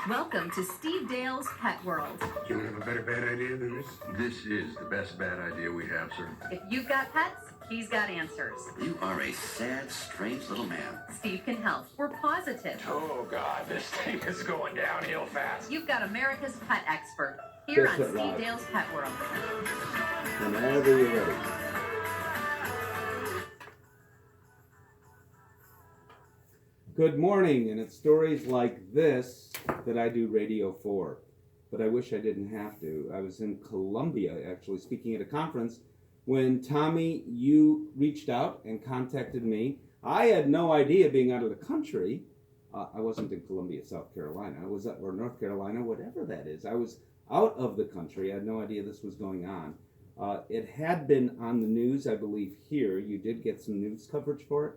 Welcome to Steve Dale's Pet World. You have a better bad idea than this? This is the best bad idea we have, sir. If you've got pets, he's got answers. You are a sad, strange little man. Steve can help. We're positive. Oh, God, this thing is going downhill fast. You've got America's pet expert here Guess on what, Steve Rod? Dale's Pet World. Whenever you're ready. Good morning, and it's stories like this that I do radio for. But I wish I didn't have to. I was in Colombia, actually, speaking at a conference when Tommy, you reached out and contacted me. I had no idea being out of the country. I wasn't in Columbia, South Carolina. I was or North Carolina, whatever that is. I was out of the country. I had no idea this was going on. It had been on the news, I believe, here. You did get some news coverage for it?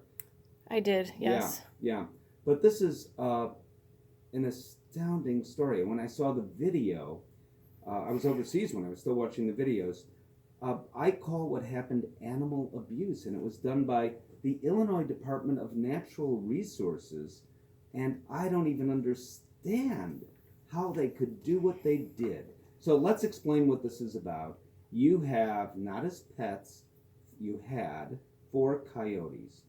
I did, yes. Yeah. But this is an astounding story. When I saw the video, I was overseas when I was still watching the videos. I call what happened animal abuse, and it was done by the Illinois Department of Natural Resources, and I don't even understand how they could do what they did. So let's explain what this is about. You have, not as pets, you had 4 coyotes.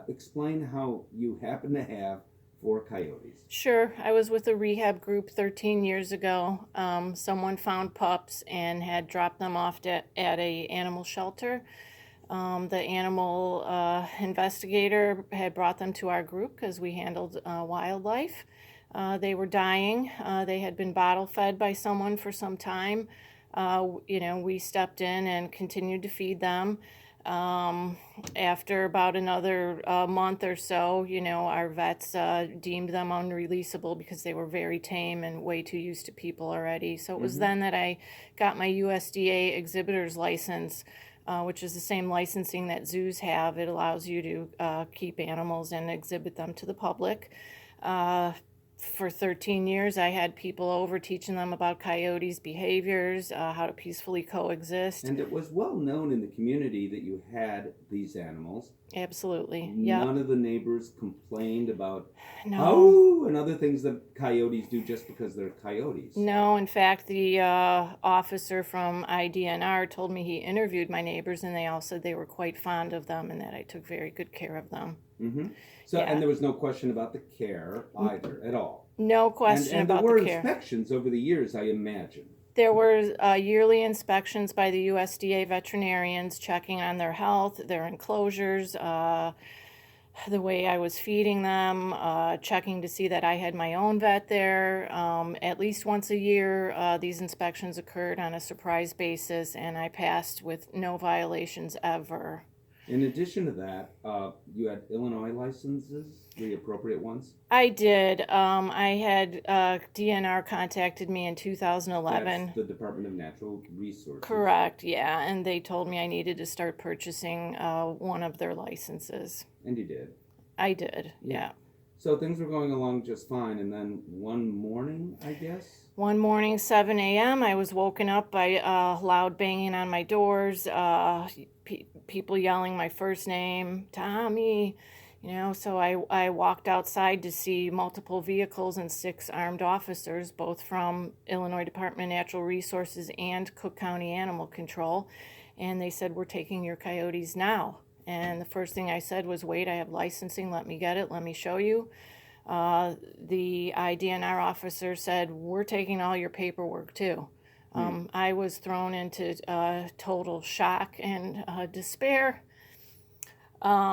Explain how you happen to have 4 coyotes. Sure. I was with a rehab group 13 years ago. Someone found pups and had dropped them off at a animal shelter. The animal investigator had brought them to our group because we handled wildlife. They were dying. They had been bottle fed by someone for some time. We stepped in and continued to feed them. After about another month or so, our vets deemed them unreleasable because they were very tame and way too used to people already. So it was then that I got my USDA exhibitor's license, which is the same licensing that zoos have. It allows you to keep animals and exhibit them to the public. For 13 years, I had people over teaching them about coyotes' behaviors, how to peacefully coexist. And it was well known in the community that you had these animals. Absolutely, yeah. None of the neighbors complained about No. and other things that coyotes do just because they're coyotes. No, in fact, the officer from IDNR told me he interviewed my neighbors, and they all said they were quite fond of them and that I took very good care of them. Mm-hmm. So, Yeah. and there was no question about the care either at all. No question And about there were the care. inspections over the years, I imagine. There were yearly inspections by the USDA veterinarians checking on their health, their enclosures, the way I was feeding them, checking to see that I had my own vet there. At least once a year, these inspections occurred on a surprise basis, and I passed with no violations ever. In addition to that, you had Illinois licenses, the appropriate ones? I did. I had DNR contacted me in 2011. That's the Department of Natural Resources. Correct, yeah, and they told me I needed to start purchasing one of their licenses. And you did. I did, yeah. So things were going along just fine, and then one morning, I guess? One morning, 7 a.m., I was woken up by loud banging on my doors, people yelling my first name, Tommy, so I walked outside to see multiple vehicles and 6 armed officers, both from Illinois Department of Natural Resources and Cook County Animal Control, and they said, "We're taking your coyotes now." And the first thing I said was, "Wait, I have licensing, let me get it, let me show you." The IDNR officer said, "We're taking all your paperwork too." I was thrown into total shock and despair.